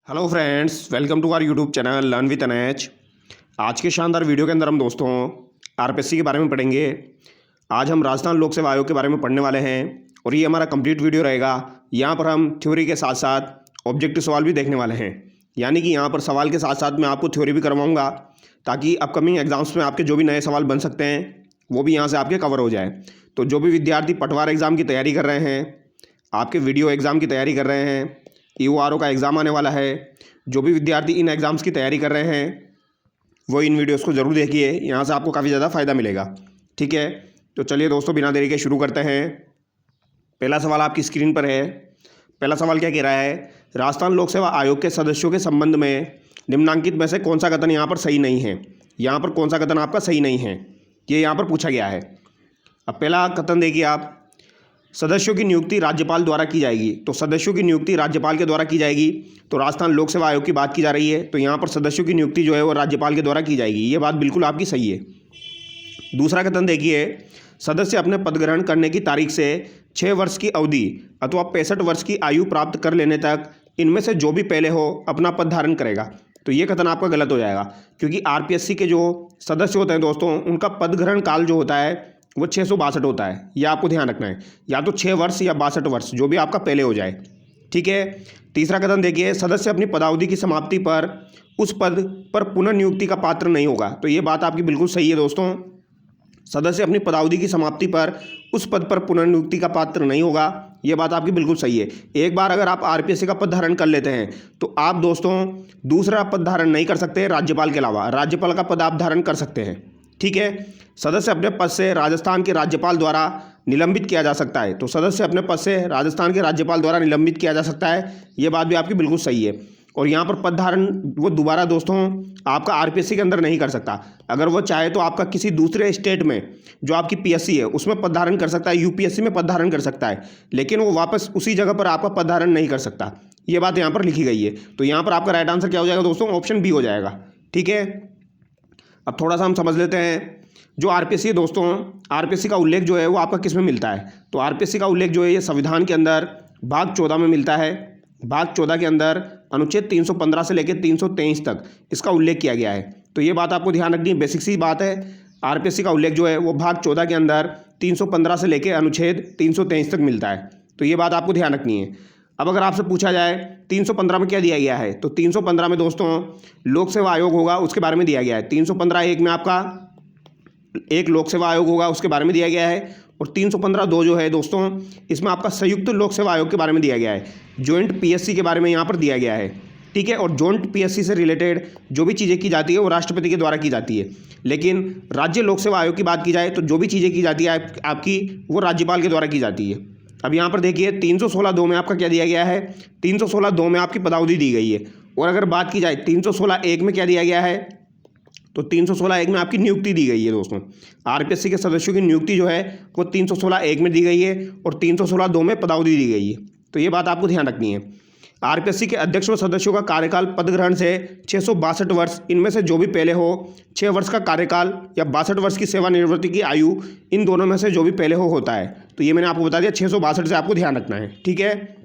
Hello friends, welcome to our YouTube channel learn with NH. आज के शानदार video के अंदर हम दोस्तों आरपीएससी के बारे में पढ़ेंगे। आज हम राजस्थान लोक सेवा आयोग के बारे में पढ़ने वाले हैं और ये हमारा कंप्लीट वीडियो रहेगा। यहाँ पर हम थ्योरी के साथ साथ ऑब्जेक्टिव सवाल भी देखने वाले हैं, यानी कि यहाँ पर सवाल के साथ साथ मैं आपको थ्योरी भी करवाऊँगा ताकि अपकमिंग एग्जाम्स में आपके जो भी नए सवाल बन सकते हैं वो भी यहाँ से आपके कवर हो जाए। तो जो भी विद्यार्थी पटवार एग्ज़ाम की तैयारी कर रहे हैं, आपके वीडियो एग्ज़ाम की तैयारी कर रहे हैं, ईओआरओ का एग्ज़ाम आने वाला है, जो भी विद्यार्थी इन एग्ज़ाम्स की तैयारी कर रहे हैं वो इन वीडियोस को ज़रूर देखिए, यहाँ से आपको काफ़ी ज़्यादा फ़ायदा मिलेगा। ठीक है, तो चलिए दोस्तों बिना देरी के शुरू करते हैं। पहला सवाल आपकी स्क्रीन पर है। पहला सवाल क्या कह रहा है, राजस्थान लोक सेवा आयोग के सदस्यों के संबंध में निम्नांकित में से कौन सा कथन यहाँ पर सही नहीं है। यहाँ पर कौन सा कथन आपका सही नहीं है, ये यहाँ पर पूछा गया है। अब पहला कथन देखिए आप, सदस्यों की नियुक्ति राज्यपाल द्वारा की जाएगी। तो सदस्यों की नियुक्ति राज्यपाल के द्वारा की जाएगी, तो राजस्थान लोक सेवा आयोग की बात की जा रही है, तो यहाँ पर सदस्यों की नियुक्ति जो है वो राज्यपाल के द्वारा की जाएगी। ये बात बिल्कुल आपकी सही है। दूसरा कथन देखिए, सदस्य अपने पद ग्रहण करने की तारीख से 6 वर्ष की अवधि अथवा 65 वर्ष की आयु प्राप्त कर लेने तक इनमें से जो भी पहले हो अपना पद धारण करेगा। तो ये कथन आपका गलत हो जाएगा, क्योंकि आरपीएससी के जो सदस्य होते हैं दोस्तों, उनका पद ग्रहण काल जो होता है वो 662 होता है। यह आपको ध्यान रखना है, या तो 6 वर्ष या 62 वर्ष, जो भी आपका पहले हो जाए। ठीक है। तीसरा कथन देखिए, सदस्य अपनी पदावधि की समाप्ति पर उस पद पर पुनर्नियुक्ति का पात्र नहीं होगा। तो ये बात आपकी बिल्कुल सही है दोस्तों। सदस्य अपनी पदावधि की समाप्ति पर उस पद पर पुनर्नियुक्ति का पात्र नहीं होगा, ये बात आपकी बिल्कुल सही है। एक बार अगर आप आरपीएससी का पद धारण कर लेते हैं तो आप दोस्तों दूसरा पद धारण नहीं कर सकते राज्यपाल के अलावा। राज्यपाल का पद आप धारण कर सकते हैं। ठीक है। सदस्य अपने पद से राजस्थान के राज्यपाल द्वारा निलंबित किया जा सकता है। तो सदस्य अपने पद से राजस्थान के राज्यपाल द्वारा निलंबित किया जा सकता है, ये बात भी आपकी बिल्कुल सही है। और यहाँ पर पद धारण वो दोबारा दोस्तों आपका आरपीएससी के अंदर नहीं कर सकता। अगर वो चाहे तो आपका किसी दूसरे स्टेट में जो आपकी पीएससी है उसमें पद धारण कर सकता है, यूपीएससी में पद धारण कर सकता है, लेकिन वो वापस उसी जगह पर आपका पद धारण नहीं कर सकता। ये बात यहाँ पर लिखी गई है। तो यहाँ पर आपका राइट आंसर क्या हो जाएगा दोस्तों, ऑप्शन बी हो जाएगा। ठीक है। अब थोड़ा सा हम समझ लेते हैं जो आरपीएससी है दोस्तों, आरपीएससी का उल्लेख जो है वो आपका किस में मिलता है। तो आरपीएससी का उल्लेख जो है ये संविधान के अंदर भाग 14 में मिलता है। भाग 14 के अंदर अनुच्छेद 315 से लेकर 323 तक इसका उल्लेख किया गया है। तो ये बात आपको ध्यान रखनी है, बेसिक सी बात है। आरपीएससी का उल्लेख जो है वो भाग 14 के अंदर 315 से लेकर अनुच्छेद 323 तक मिलता है। तो ये बात आपको ध्यान रखनी है। अब अगर आपसे पूछा जाए 315 में क्या दिया गया है, तो 315 में दोस्तों लोक सेवा आयोग होगा, उसके बारे में दिया गया है। 315 एक में आपका एक लोक सेवा आयोग होगा, उसके बारे में दिया गया है। और 315(2) जो है दोस्तों, इसमें आपका संयुक्त लोक सेवा आयोग के बारे में दिया गया है। जॉइंट पीएससी के बारे में यहाँ पर दिया गया है। ठीक है। और जॉइंट पीएससी से रिलेटेड जो भी चीज़ें की जाती है वो राष्ट्रपति के द्वारा की जाती है, लेकिन राज्य लोक सेवा आयोग की बात की जाए तो जो भी चीज़ें की जाती है आपकी वो राज्यपाल के द्वारा की जाती है। अब यहाँ पर देखिए 316(2) में आपका क्या दिया गया है, 316(2) में आपकी पदावधि दी गई है। और अगर बात की जाए 316(1) में क्या दिया गया है, तो 316(1) में आपकी नियुक्ति दी गई है दोस्तों। आरपीएससी के सदस्यों की नियुक्ति जो है वो 316(1) में दी गई है और 316(2) में पदावधि दी गई है। तो ये बात आपको ध्यान रखनी है। आरपीएससी के अध्यक्ष व सदस्यों का कार्यकाल पद ग्रहण से 662 वर्ष, इनमें से जो भी पहले हो 6 वर्ष का कार्यकाल या 62 वर्ष की सेवानिवृत्ति की आयु, इन दोनों में से जो भी पहले हो होता है। तो ये मैंने आपको बता दिया, 662 से आपको ध्यान रखना है। ठीक है।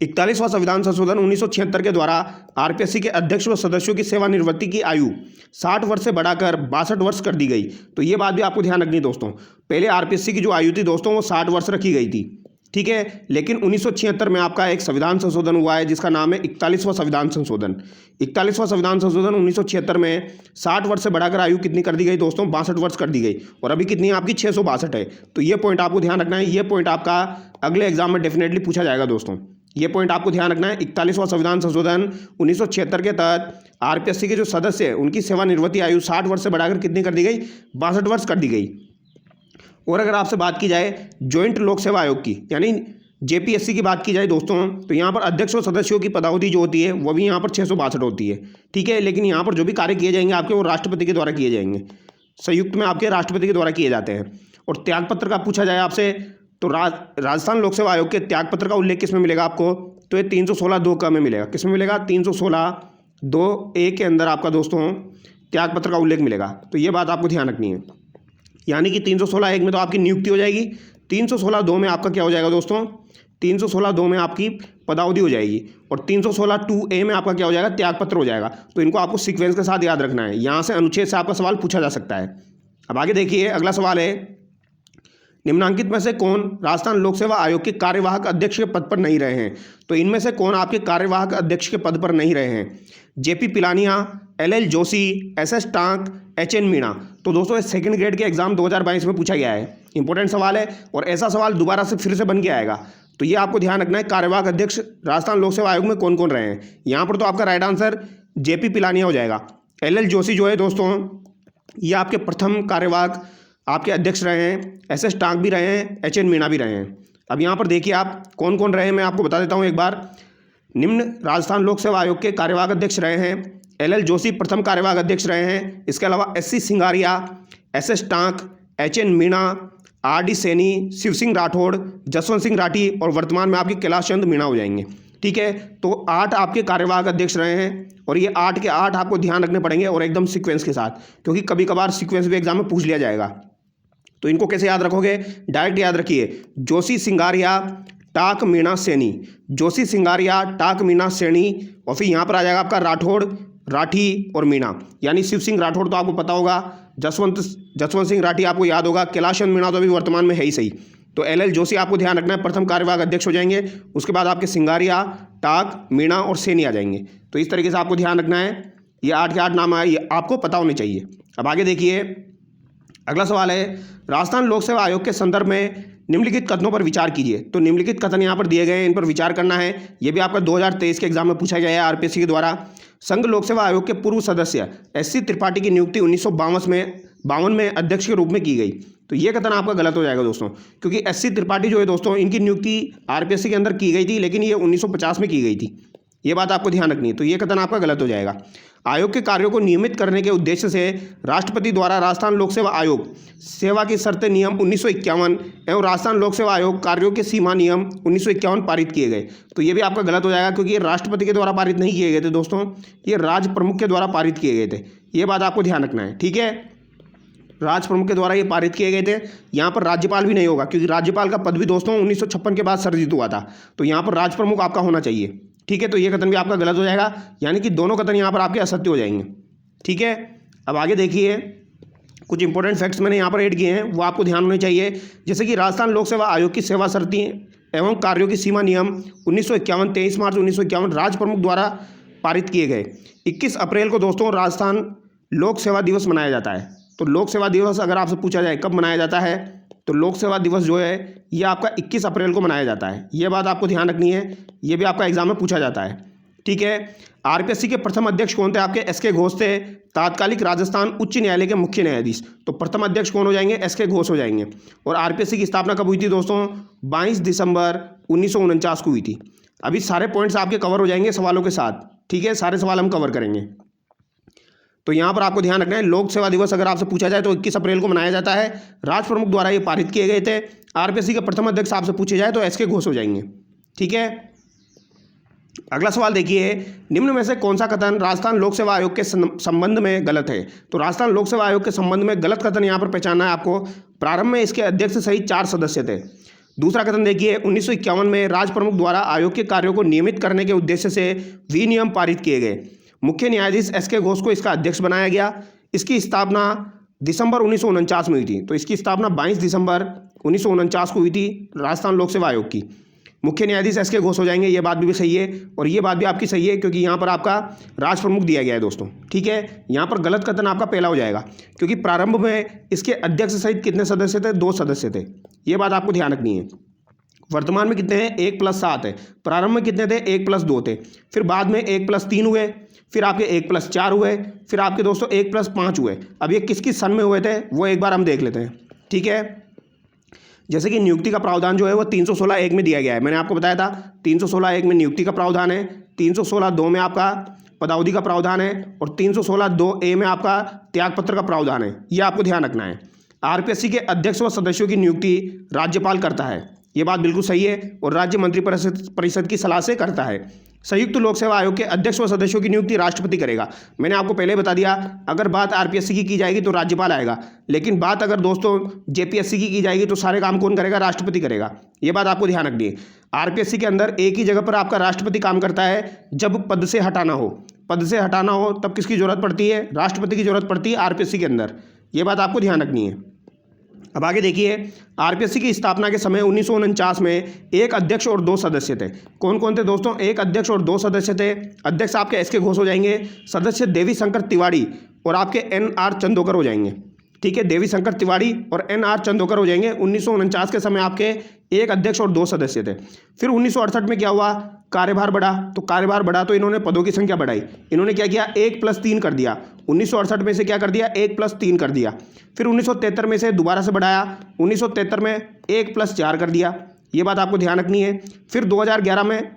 41वां संविधान संशोधन 1976 के द्वारा आरपीएससी के अध्यक्ष व सदस्यों की सेवानिवृत्ति की आयु 60 वर्ष से बढ़ाकर 62 वर्ष कर दी गई। तो ये बात भी आपको ध्यान रखनी है दोस्तों। पहले आरपीएससी की जो आयु थी दोस्तों वो 60 वर्ष रखी गई थी। ठीक है। लेकिन 1976 में आपका एक संविधान संशोधन हुआ है जिसका नाम है 41वां संविधान संशोधन। 41वां संविधान संशोधन 1976 में 60 वर्ष से बढ़ाकर आयु कितनी कर दी गई दोस्तों, 62 वर्ष कर दी गई। और अभी कितनी है आपकी, 662 है। तो ये पॉइंट आपको ध्यान रखना है। ये पॉइंट आपका अगले एग्जाम में डेफिनेटली पूछा जाएगा दोस्तों। ये पॉइंट आपको ध्यान रखना है। 41वां संविधान संशोधन 1976 के तहत आरपीएससी के जो सदस्य हैं उनकी सेवानिवृत्ति आयु 60 वर्ष से बढ़ाकर कितनी कर दी गई, 62 वर्ष कर दी गई। और अगर आपसे बात की जाए जॉइंट लोक सेवा आयोग की, यानी जेपीएससी की बात की जाए दोस्तों, तो यहाँ पर अध्यक्ष और सदस्यों की पदावधि जो होती है वो भी यहाँ पर 662 होती है। ठीक है। लेकिन यहाँ पर जो भी कार्य किए जाएंगे आपके वो राष्ट्रपति के द्वारा किए जाएंगे, संयुक्त में आपके राष्ट्रपति के द्वारा किए जाते हैं। और त्यागपत्र का पूछा जाए आपसे, तो राजस्थान लोक सेवा आयोग के त्यागपत्र का उल्लेख किस में मिलेगा आपको, तो ये 316(2) का में मिलेगा। किस में मिलेगा, 316(2)(a) के अंदर आपका दोस्तों त्यागपत्र का उल्लेख मिलेगा। तो ये बात आपको ध्यान रखनी है। यानी कि 316(1) में तो आपकी नियुक्ति हो जाएगी, 316(2) में आपका क्या हो जाएगा दोस्तों, 316(2) में आपकी पदावधि हो जाएगी और 316(2)(a) में आपका क्या हो जाएगा, त्यागपत्र हो जाएगा। तो इनको आपको सीक्वेंस के साथ याद रखना है। यहाँ से अनुच्छेद से आपका सवाल पूछा जा सकता है। अब आगे देखिए, अगला सवाल है, निम्नांकित में से कौन राजस्थान लोक सेवा आयोग के कार्यवाहक अध्यक्ष के पद पर नहीं रहे हैं? तो इनमें से कौन आपके कार्यवाहक अध्यक्ष के पद पर नहीं रहे हैं? JP Pilania, L Joshi, S Tank, H Meena. तो दोस्तों, सेकंड ग्रेड के एग्जाम 2022 में पूछा गया है, इंपॉर्टेंट सवाल है और ऐसा सवाल दोबारा से फिर से बन के आएगा। तो ये आपको ध्यान रखना है, कार्यवाहक अध्यक्ष राजस्थान लोक सेवा आयोग में कौन कौन रहे हैं। यहाँ पर तो आपका राइट आंसर जेपी पिलानिया हो जाएगा। एल जोशी जो है दोस्तों, ये आपके प्रथम कार्यवाहक आपके अध्यक्ष रहे हैं, एस टांक भी रहे हैं, एच मीणा भी रहे हैं। अब यहाँ पर देखिए आप कौन कौन रहे हैं, मैं आपको बता देता हूँ एक बार। निम्न राजस्थान लोक सेवा आयोग के कार्यवाहक अध्यक्ष रहे हैं, एल जोशी प्रथम कार्यवाहक अध्यक्ष रहे हैं, इसके अलावा S Singaria, S Tank, H Meena, R Saini, Shiv Singh Rathore, Jaswant Singh Rathi और वर्तमान में आपके कैलाश चंद मीणा हो जाएंगे। ठीक है, तो 8 आपके कार्यवाहक अध्यक्ष रहे हैं और ये 8 के 8 आपको ध्यान रखने पड़ेंगे और एकदम सीक्वेंस के साथ, क्योंकि कभी कभार सीक्वेंस भी एग्जाम में पूछ लिया जाएगा। तो इनको कैसे याद रखोगे, डायरेक्ट याद रखिए, जोशी सिंगारिया टाक मीणा सैनी, जोशी सिंगारिया टाक मीणा सैनी, और फिर यहाँ पर आ जाएगा आपका राठौड़, राठी और मीणा, यानी शिव सिंह राठौड़ तो आपको पता होगा, जसवंत सिंह राठी आपको याद होगा, कैलाश चंद मीणा तो अभी वर्तमान में है ही सही। तो एल जोशी आपको ध्यान रखना है, प्रथम कार्यवाहक अध्यक्ष हो जाएंगे, उसके बाद आपके सिंगारिया, टाक, मीणा और सैनी आ जाएंगे। तो इस तरीके से आपको ध्यान रखना है, ये 8 के 8 नाम आए, ये आपको पता होने चाहिए। अब आगे देखिए, अगला सवाल है, राजस्थान लोक सेवा आयोग के संदर्भ में निम्नलिखित कथनों पर विचार कीजिए। तो निम्नलिखित कथन यहाँ पर दिए गए हैं, इन पर विचार करना है। ये भी आपका 2023 के एग्जाम में पूछा गया है आरपीएससी के द्वारा। संघ लोक सेवा आयोग के पूर्व सदस्य एस.सी. त्रिपाठी की नियुक्ति 1952 में अध्यक्ष के रूप में की गई। तो ये कथन आपका गलत हो जाएगा दोस्तों, क्योंकि एस.सी. त्रिपाठी जो है दोस्तों, इनकी नियुक्ति आरपीएससी के अंदर की गई थी, लेकिन ये 1950 में की गई थी। ये बात आपको ध्यान रखनी है। तो ये कथन आपका गलत हो जाएगा। आयोग के कार्यों को नियमित करने के उद्देश्य से राष्ट्रपति द्वारा राजस्थान लोक सेवा आयोग सेवा की शर्तें नियम 1951 एवं राजस्थान लोक सेवा आयोग कार्यों के सीमा नियम 1951 पारित किए गए। तो ये भी आपका गलत हो जाएगा, क्योंकि ये राष्ट्रपति के द्वारा पारित नहीं किए गए थे दोस्तों, ये राज्य प्रमुख के द्वारा पारित किए गए थे। ये बात आपको ध्यान रखना है। ठीक है, राज्य प्रमुख के द्वारा ये पारित किए गए थे। यहाँ पर राज्यपाल भी नहीं होगा, क्योंकि राज्यपाल का पद भी दोस्तों 1956 के बाद सृजित हुआ था। तो यहाँ पर राज्य प्रमुख आपका होना चाहिए। ठीक है, तो ये कथन भी आपका गलत हो जाएगा, यानी कि दोनों कथन यहाँ पर आपके असत्य हो जाएंगे। ठीक है, अब आगे देखिए, कुछ इंपॉर्टेंट फैक्ट्स मैंने यहाँ पर ऐड किए हैं, वो आपको ध्यान होने चाहिए। जैसे कि राजस्थान लोक सेवा आयोग की सेवा शर्तें एवं कार्यों की सीमा नियम 1951 23 मार्च 1951 राज्य प्रमुख द्वारा पारित किए गए। 21 अप्रैल को दोस्तों राजस्थान लोक सेवा दिवस मनाया जाता है। तो लोक सेवा दिवस अगर आपसे पूछा जाए कब मनाया जाता है, तो लोक सेवा दिवस जो है ये आपका 21 अप्रैल को मनाया जाता है। ये बात आपको ध्यान रखनी है, ये भी आपका एग्जाम में पूछा जाता है। ठीक है, आरपीएससी के प्रथम अध्यक्ष कौन थे? आपके एस के घोष थे, तात्कालिक राजस्थान उच्च न्यायालय के मुख्य न्यायाधीश। तो प्रथम अध्यक्ष कौन हो जाएंगे? एस के घोष हो जाएंगे। और आरपीएससी की स्थापना कब हुई थी दोस्तों? 22 दिसंबर 1949 को हुई थी। अभी सारे पॉइंट्स आपके कवर हो जाएंगे सवालों के साथ। ठीक है, सारे सवाल हम कवर करेंगे। तो यहाँ पर आपको ध्यान रखना है, लोक सेवा दिवस अगर आपसे पूछा जाए तो 21 अप्रैल को मनाया जाता है। राज्य प्रमुख द्वारा ये पारित किए गए थे। आरपीएससी के प्रथम अध्यक्ष आपसे पूछे जाए तो एस के घोष हो जाएंगे। ठीक है, अगला सवाल देखिए, निम्न में से कौन सा कथन राजस्थान लोक सेवा आयोग के संबंध में गलत है? तो राजस्थान लोक सेवा आयोग के संबंध में गलत कथन यहाँ पर पहचानना है आपको। प्रारंभ में इसके अध्यक्ष सहित 4 सदस्य थे। दूसरा कथन देखिए, 1951 में राज्य प्रमुख द्वारा आयोग के कार्यों को नियमित करने के उद्देश्य से विनियम पारित किए गए। मुख्य न्यायाधीश एस के घोष को इसका अध्यक्ष बनाया गया। इसकी स्थापना दिसंबर 1949 में हुई थी। तो इसकी स्थापना 22 दिसंबर 1949 को हुई थी राजस्थान लोक सेवा आयोग की। मुख्य न्यायाधीश एस के घोष हो जाएंगे। ये बात भी सही है और ये बात भी आपकी सही है, क्योंकि यहाँ पर आपका राज प्रमुख दिया गया है दोस्तों। ठीक है, यहाँ पर गलत कथन आपका पहला हो जाएगा, क्योंकि प्रारंभ में इसके अध्यक्ष सहित कितने सदस्य थे? 2 सदस्य थे। ये बात आपको ध्यान रखनी है। वर्तमान में कितने हैं? 1 + 7 है। प्रारंभ में कितने थे? 1 + 2 थे। फिर बाद में 1 + 3 हुए, फिर आपके 1 + 4 हुए, फिर आपके दोस्तों 1 + 5 हुए। अब ये किस किस सन में हुए थे वो एक बार हम देख लेते हैं। ठीक है, जैसे कि नियुक्ति का प्रावधान जो है वो 316(1) में दिया गया है। मैंने आपको बताया था 316(1) में नियुक्ति का प्रावधान है, 316(2) में आपका पदावधि का प्रावधान है और 316(2)(a) में आपका त्यागपत्र का प्रावधान है। ये आपको ध्यान रखना है। आरपीएससी के अध्यक्ष व सदस्यों की नियुक्ति राज्यपाल करता है। ये बात बिल्कुल सही है और राज्य मंत्रिपरिषद की सलाह से करता है। संयुक्त लोक सेवा आयोग के अध्यक्ष व सदस्यों की नियुक्ति राष्ट्रपति करेगा। मैंने आपको पहले बता दिया, अगर बात आरपीएससी की जाएगी तो राज्यपाल आएगा, लेकिन बात अगर दोस्तों जेपीएससी की जाएगी तो सारे काम कौन करेगा? राष्ट्रपति करेगा। ये बात आपको ध्यान रखनी है। आरपीएससी के अंदर एक ही जगह पर आपका राष्ट्रपति काम करता है जब पद से हटाना हो। पद से हटाना हो तब किसकी जरूरत पड़ती है? राष्ट्रपति की जरूरत पड़ती है आरपीएससी के अंदर। ये बात आपको ध्यान रखनी है। अब आगे देखिए, आरपीएससी की स्थापना के समय 1949 में एक अध्यक्ष और 2 सदस्य थे। कौन कौन थे दोस्तों? एक अध्यक्ष और 2 सदस्य थे। अध्यक्ष आपके एस के घोष हो जाएंगे, सदस्य देवी शंकर तिवारी और आपके एन.आर. चंदोकर हो जाएंगे। ठीक है, देवी शंकर तिवारी और एन.आर. चंदोकर हो जाएंगे। 1949 के समय आपके एक अध्यक्ष और 2 सदस्य थे। फिर 1968 में क्या हुआ? कार्यभार बढ़ा। तो कार्यभार बढ़ा तो इन्होंने पदों की संख्या बढ़ाई। इन्होंने क्या किया? 1+3 कर दिया। 1968 में से क्या कर दिया? 1+3 कर दिया। फिर 1973 में से दोबारा से बढ़ाया। 1973 में 1+4 कर दिया। ये बात आपको ध्यान रखनी है। फिर 2011 में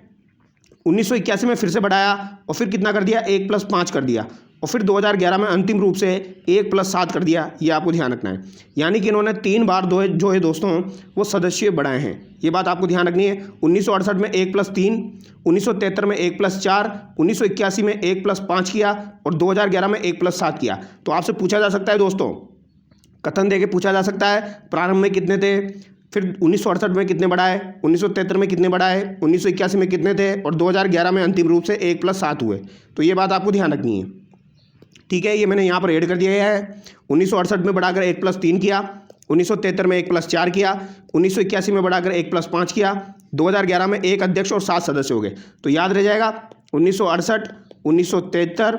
1981 में फिर से बढ़ाया और फिर कितना कर दिया? 1+5 कर दिया। और फिर 2011 में अंतिम रूप से 1+7 कर दिया। ये आपको ध्यान रखना है। यानी कि इन्होंने 3 बार जो है दोस्तों वो सदस्य बढ़ाए हैं। ये बात आपको ध्यान रखनी है। 1968 में 1+3, 1973 में 1+4, 1981 में 1+5 किया और 2011 में 1+7 किया। तो आपसे पूछा जा सकता है दोस्तों, कथन देके पूछा जा सकता है प्रारंभ में कितने थे, फिर 1968 में कितने बढ़ाए, 1973 में कितने बढ़ाए, 1981 में कितने थे और 2011 में अंतिम रूप से 1+7 हुए। तो ये बात आपको ध्यान रखनी है। ठीक है, ये मैंने यहाँ पर ऐड कर दिया है। 1968 में बढ़ाकर 1+3 किया, 1973 में 1+4 किया, 1981 में बढ़ाकर 1+5 किया, 2011 में 1 अध्यक्ष और 7 सदस्य हो गए। तो याद रह जाएगा 1968, 1973,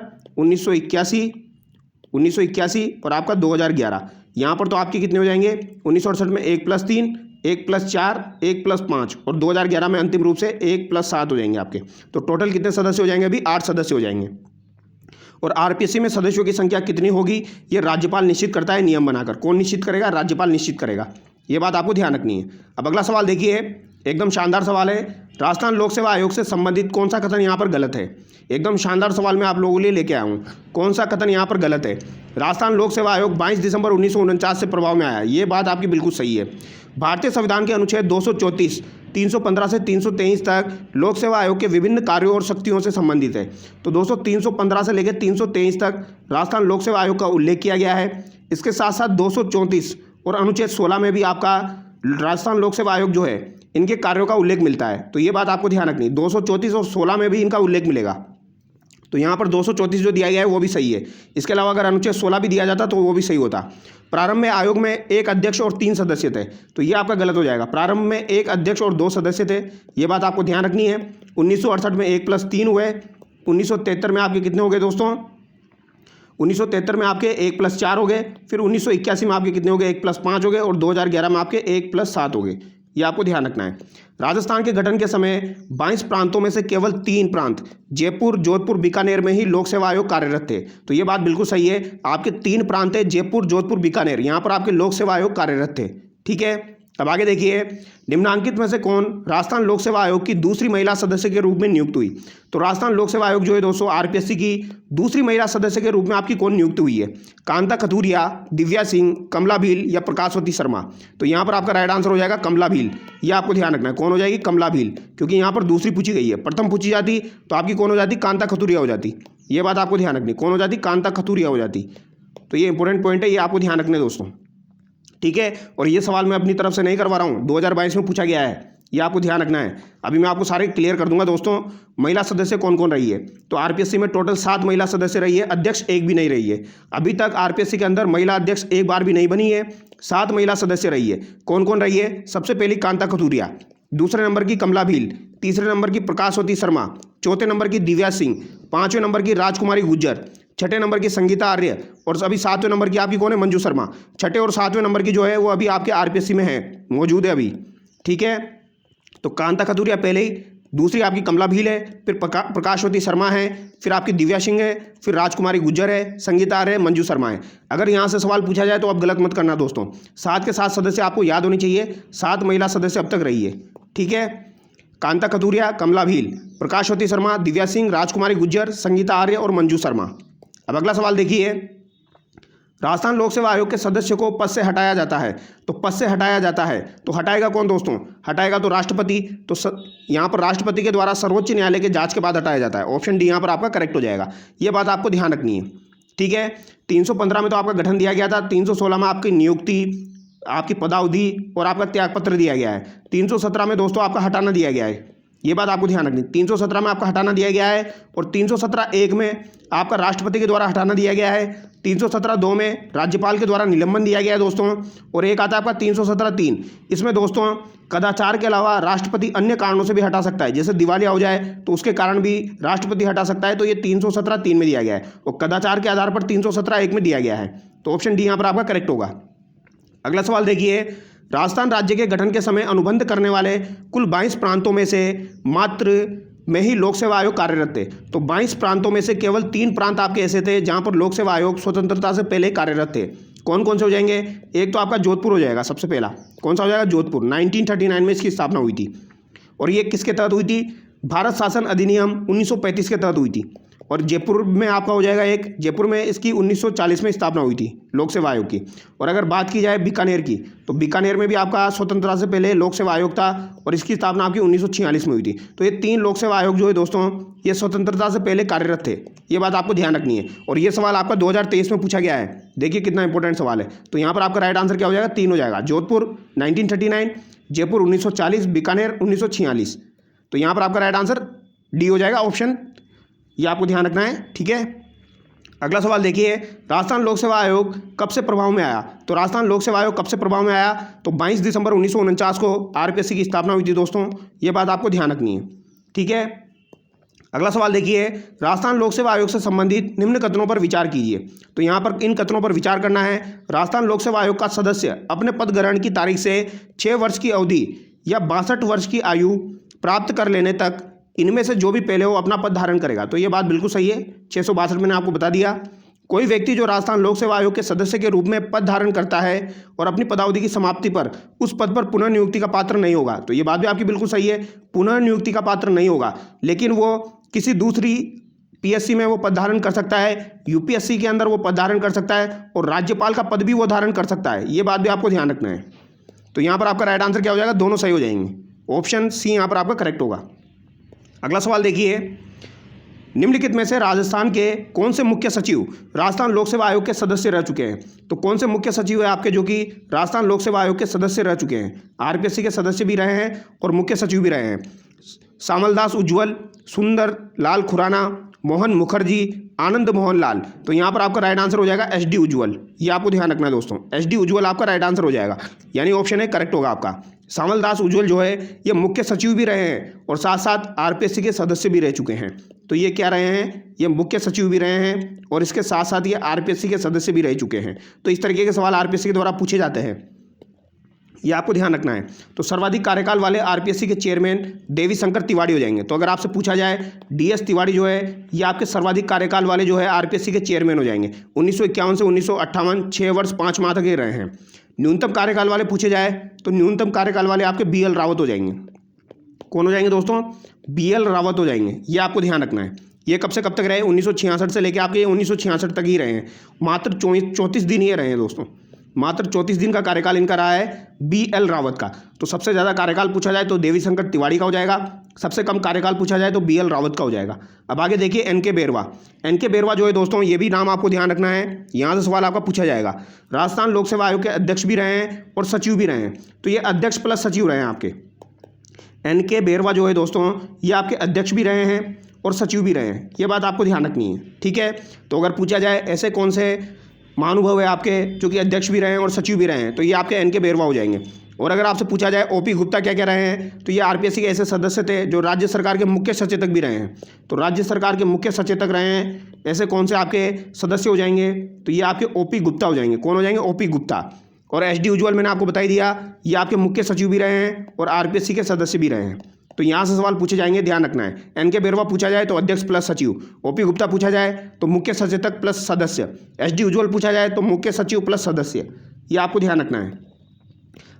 1981 और आपका 2011। यहाँ पर तो आपके कितने हो जाएंगे? 1968 में 1+3, 1+4, 1+5 और 2011 में अंतिम रूप से 1+7 हो जाएंगे आपके। तो टोटल कितने सदस्य हो जाएंगे? अभी 8 सदस्य हो जाएंगे। और आरपीएससी में सदस्यों की संख्या कितनी होगी ये राज्यपाल निश्चित करता है नियम बनाकर। कौन निश्चित करेगा? राज्यपाल निश्चित करेगा। ये बात आपको ध्यान रखनी है। अब अगला सवाल देखिए, एकदम शानदार सवाल है। राजस्थान लोक सेवा आयोग से संबंधित कौन सा कथन यहाँ पर गलत है? एकदम शानदार सवाल मैं आप लोगों के लिए लेके आया हूँ। कौन सा कथन यहाँ पर गलत है? राजस्थान लोक सेवा आयोग 22 दिसंबर 1949 से प्रभाव में आया। ये बात आपकी बिल्कुल सही है। भारतीय संविधान के अनुच्छेद 234, 315 से 323 तक लोक सेवा आयोग के विभिन्न कार्यों और शक्तियों से संबंधित है। तो दोस्तों 315 से लेकर 323 तक राजस्थान लोक सेवा आयोग का उल्लेख किया गया है। इसके साथ साथ 234 और अनुच्छेद 16 में भी आपका राजस्थान लोक सेवा आयोग जो है इनके कार्यों का उल्लेख मिलता है। तो ये बात आपको ध्यान रखनी है। 234 और 16 में भी इनका उल्लेख मिलेगा। तो यहाँ पर 234 जो दिया गया है वो भी सही है। इसके अलावा अगर अनुच्छेद 16 भी दिया जाता तो वो भी सही होता। प्रारंभ में आयोग में 1 अध्यक्ष और 3 सदस्य थे, तो ये आपका गलत हो जाएगा। प्रारंभ में 1 अध्यक्ष और 2 सदस्य थे, ये बात आपको ध्यान रखनी है। 1968 में 1+3 हुए। 1973 में आपके कितने हो गए दोस्तों? 1973 में आपके 1+4 हो गए। फिर 1981 में आपके कितने हो गए? 1+5 हो गए और 2011 में आपके 1+7 हो गए। ये आपको ध्यान रखना है। राजस्थान के गठन के समय 22 प्रांतों में से केवल 3 प्रांत जयपुर, जोधपुर, बीकानेर में ही लोक सेवा आयोग कार्यरत थे। तो ये बात बिल्कुल सही है। आपके 3 प्रांत है, जयपुर, जोधपुर, बीकानेर, यहाँ पर आपके लोक सेवा आयोग कार्यरत थे। ठीक है, अब आगे देखिए, निम्नांकित में से कौन राजस्थान लोक सेवा आयोग की दूसरी महिला सदस्य के रूप में नियुक्त हुई? तो राजस्थान लोक सेवा आयोग जो है दोस्तों आरपीएससी की दूसरी महिला सदस्य के रूप में आपकी कौन नियुक्त हुई है? कांता कथूरिया, दिव्या सिंह, कमला भील या प्रकाशवती शर्मा? तो यहाँ पर आपका राइट आंसर हो जाएगा कमला भील। ये आपको ध्यान रखना है, कौन हो जाएगी? कमला भील, क्योंकि यहाँ पर दूसरी पूछी गई है। प्रथम पूछी जाती तो आपकी कौन हो जाती? कांता कथूरिया हो जाती। ये बात आपको ध्यान रखनी, कौन हो जाती? कांता कथूरिया हो जाती। तो ये इंपॉर्टेंट पॉइंट है, ये आपको ध्यान रखना है दोस्तों। ठीक है, और ये सवाल मैं अपनी तरफ से नहीं करवा रहा हूँ, 2022 में पूछा गया है, ये आपको ध्यान रखना है। अभी मैं आपको सारे क्लियर कर दूंगा दोस्तों। महिला सदस्य कौन कौन रही है? तो आरपीएससी में टोटल 7 महिला सदस्य रही है, अध्यक्ष एक भी नहीं रही है। अभी तक आरपीएससी के अंदर महिला अध्यक्ष एक बार भी नहीं बनी है। 7 महिला सदस्य रही है। कौन कौन रही है? सबसे पहली कांता कथूरिया, दूसरे नंबर की कमला भील, तीसरे नंबर की प्रकाशवती शर्मा, चौथे नंबर की दिव्या सिंह, 5वें नंबर की राजकुमारी गुज्जर, 6ठे नंबर की संगीता आर्य और अभी 7वें नंबर की आपकी कौन है? मंजू शर्मा। 6ठे और 7वें नंबर की जो है वो अभी आपके आरपीएससी में है, मौजूद है अभी। ठीक है, तो कांता कथूरिया पहले ही, दूसरी आपकी कमला भील है, फिर प्रकाशवती शर्मा है, फिर आपकी दिव्या सिंह है, फिर राजकुमारी गुज्जर है, संगीता आर्य है, मंजू शर्मा है। अगर यहाँ से सवाल पूछा जाए तो आप गलत मत करना दोस्तों। 7 के 7 सदस्य आपको याद होनी चाहिए। 7 महिला सदस्य अब तक रही है। ठीक है, कांता कथूरिया, कमला भील, प्रकाशवती शर्मा, दिव्या सिंह, राजकुमारी गुज्जर, संगीता आर्य और मंजू शर्मा। अब अगला सवाल देखिए, राजस्थान लोक सेवा आयोग के सदस्य को पद से हटाया जाता है, तो पद से हटाया जाता है तो हटाएगा कौन दोस्तों? हटाएगा तो राष्ट्रपति। तो यहाँ पर राष्ट्रपति के द्वारा सर्वोच्च न्यायालय के जांच के बाद हटाया जाता है। ऑप्शन डी यहाँ पर आपका करेक्ट हो जाएगा। ये बात आपको ध्यान रखनी है, ठीक है। 315 में तो आपका गठन दिया गया था, 316 में आपकी नियुक्ति, आपकी पदावधि और आपका त्यागपत्र दिया गया है। 317 में दोस्तों आपका हटाना दिया गया है, ये बात आपको ध्यान रखनी। 317 में आपका हटाना दिया गया है और 317(1) में आपका राष्ट्रपति के द्वारा हटाना दिया गया है। 317(2) में राज्यपाल के द्वारा निलंबन दिया गया है दोस्तों। और एक आता है आपका 317(3), इसमें दोस्तों कदाचार के अलावा राष्ट्रपति अन्य कारणों से भी हटा सकता है, जैसे दिवालिया हो जाए तो उसके कारण भी राष्ट्रपति हटा सकता है, तो ये 317(3) में दिया गया है और कदाचार के आधार पर 317(1) में दिया गया है। तो ऑप्शन डी यहाँ पर आपका करेक्ट होगा। अगला सवाल देखिए, राजस्थान राज्य के गठन के समय अनुबंध करने वाले कुल 22 प्रांतों में से मात्र में ही लोक सेवा आयोग कार्यरत थे। तो 22 प्रांतों में से केवल 3 प्रांत आपके ऐसे थे जहां पर लोक सेवा आयोग स्वतंत्रता से पहले कार्यरत थे। कौन कौन से हो जाएंगे? एक तो आपका जोधपुर हो जाएगा सबसे पहला। कौन सा हो जाएगा? जोधपुर। 1939 में इसकी स्थापना हुई थी और ये किसके तहत हुई थी? भारत शासन अधिनियम 1935 के तहत हुई थी। और जयपुर में आपका हो जाएगा एक, जयपुर में इसकी 1940 में स्थापना हुई थी लोक सेवा आयोग की। और अगर बात की जाए बीकानेर की, तो बीकानेर में भी आपका स्वतंत्रता से पहले लोक सेवा आयोग था और इसकी स्थापना आपकी 1946 में हुई थी। तो ये 3 लोक सेवा आयोग जो है दोस्तों, ये स्वतंत्रता से पहले कार्यरत थे। ये बात आपको ध्यान रखनी है और ये सवाल आपका 2023 में पूछा गया है। देखिए कितना इंपॉर्टेंट सवाल है। तो यहाँ पर आपका राइट आंसर क्या हो जाएगा? 3 हो जाएगा। जोधपुर 1939, जयपुर 1940, बीकानेर 1946। तो यहाँ पर आपका राइट आंसर डी हो जाएगा, ऑप्शन। ये आपको ध्यान रखना है, ठीक है। अगला सवाल देखिए, राजस्थान लोक सेवा आयोग कब से प्रभाव में आया? तो राजस्थान लोक सेवा आयोग कब से प्रभाव में आया? तो 22 दिसंबर 1949 को आरपीएससी की स्थापना हुई थी दोस्तों। ये बात आपको ध्यान रखनी है, ठीक है। अगला सवाल देखिए, राजस्थान लोक सेवा आयोग से संबंधित निम्न कथनों पर विचार कीजिए। तो यहाँ पर इन कथनों पर विचार करना है। राजस्थान लोक सेवा आयोग का सदस्य अपने पद ग्रहण की तारीख से 6 वर्ष की अवधि या 62 वर्ष की आयु प्राप्त कर लेने तक इनमें से जो भी पहले हो अपना पद धारण करेगा। तो ये बात बिल्कुल सही है। 662 मैंने आपको बता दिया। कोई व्यक्ति जो राजस्थान लोक सेवा आयोग के सदस्य के रूप में पद धारण करता है और अपनी पदावधि की समाप्ति पर उस पद पर पुनः नियुक्ति का पात्र नहीं होगा। तो ये बात भी आपकी बिल्कुल सही है, पुनः नियुक्ति का पात्र नहीं होगा, लेकिन वो किसी दूसरी पीएससी में वो पद धारण कर सकता है, यूपीएससी के अंदर वो पद धारण कर सकता है और राज्यपाल का पद भी वो धारण कर सकता है। ये बात भी आपको ध्यान रखना है। तो यहाँ पर आपका राइट आंसर क्या हो जाएगा? दोनों सही हो जाएंगे। ऑप्शन सी यहाँ पर आपका करेक्ट होगा। अगला सवाल देखिए, निम्नलिखित में से राजस्थान के कौन से मुख्य सचिव राजस्थान लोक सेवा आयोग के सदस्य रह चुके हैं? तो कौन से मुख्य सचिव है आपके जो कि राजस्थान लोक सेवा आयोग के सदस्य रह चुके हैं? आरपीएससी के सदस्य भी रहे हैं और मुख्य सचिव भी रहे हैं। सामलदास उज्ज्वल, सुंदर लाल खुराना, मोहन मुखर्जी, आनंद मोहन लाल। तो यहाँ पर आपका राइट आंसर हो जाएगा एस डी उज्ज्वल। ये आपको ध्यान रखना है दोस्तों, एस डी उज्ज्वल आपका राइट आंसर हो जाएगा, यानी ऑप्शन ए करेक्ट होगा आपका। सामलदास उज्ज्वल जो है ये मुख्य सचिव भी रहे हैं और साथ साथ आरपीएससी के सदस्य भी रह चुके हैं। तो ये क्या रहे हैं? ये मुख्य सचिव भी रहे हैं और इसके साथ साथ ये आरपीएससी के सदस्य भी रह चुके हैं। तो इस तरीके के सवाल आरपीएससी के द्वारा पूछे जाते हैं, ये आपको ध्यान रखना है। तो सर्वाधिक कार्यकाल वाले आरपीएससी के चेयरमैन देवी शंकर तिवारी हो जाएंगे। तो अगर आपसे पूछा जाए डीएस तिवारी जो है ये आपके सर्वाधिक कार्यकाल वाले जो है आरपीएससी के चेयरमैन हो जाएंगे। 1951 से 1958 6 वर्ष 5 माह तक ये रहे हैं। न्यूनतम कार्यकाल वाले पूछे जाए तो न्यूनतम कार्यकाल वाले आपके बीएल रावत हो जाएंगे। कौन हो जाएंगे दोस्तों? बीएल रावत हो जाएंगे। ये आपको ध्यान रखना है। ये कब से कब तक रहे? 1966 से लेकर आपके 1966 तक ही रहे हैं। मात्र 34 दिन ये रहे हैं दोस्तों, मात्र 34 दिन का कार्यकाल इनका रहा है बीएल रावत का। तो सबसे ज़्यादा कार्यकाल पूछा जाए तो देवी शंकर तिवारी का हो जाएगा, सबसे कम कार्यकाल पूछा जाए तो बीएल रावत का हो जाएगा। अब आगे देखिए एनके बेरवा। एनके बेरवा जो है दोस्तों ये भी नाम आपको ध्यान रखना है, यहाँ से सवाल आपका पूछा जाएगा। राजस्थान लोक सेवा आयोग के अध्यक्ष भी रहे हैं और सचिव भी रहे हैं। तो ये अध्यक्ष प्लस सचिव रहे हैं आपके। एनके बेरवा जो है दोस्तों ये आपके अध्यक्ष भी रहे हैं और सचिव भी रहे हैं। ये बात आपको ध्यान रखनी है, ठीक है। तो अगर पूछा जाए ऐसे कौन से महानुभव है आपके जो कि अध्यक्ष भी रहे हैं और सचिव भी रहे हैं, तो ये आपके एनके बेरवा हो जाएंगे। और अगर आपसे पूछा जाए ओपी गुप्ता क्या क्या रहे हैं, तो ये आरपीएससी के ऐसे सदस्य थे जो राज्य सरकार के मुख्य सचेतक भी रहे हैं। तो राज्य सरकार के मुख्य सचेतक रहे हैं, ऐसे कौन से आपके सदस्य हो जाएंगे? तो ये आपके ओपी गुप्ता हो जाएंगे। कौन हो जाएंगे? ओपी गुप्ता। और एस डी उज्ज्वल मैंने आपको बता ही दिया, ये आपके मुख्य सचिव भी रहे हैं और आरपीएससी के सदस्य भी रहे हैं। तो यहाँ से सवाल पूछे जाएंगे, ध्यान रखना है। एनके बेरवा पूछा जाए तो अध्यक्ष प्लस सचिव, ओपी गुप्ता पूछा जाए तो मुख्य सचेतक प्लस सदस्य, एस डी उज्ज्वल पूछा जाए तो मुख्य सचिव प्लस सदस्य। ये आपको ध्यान रखना है।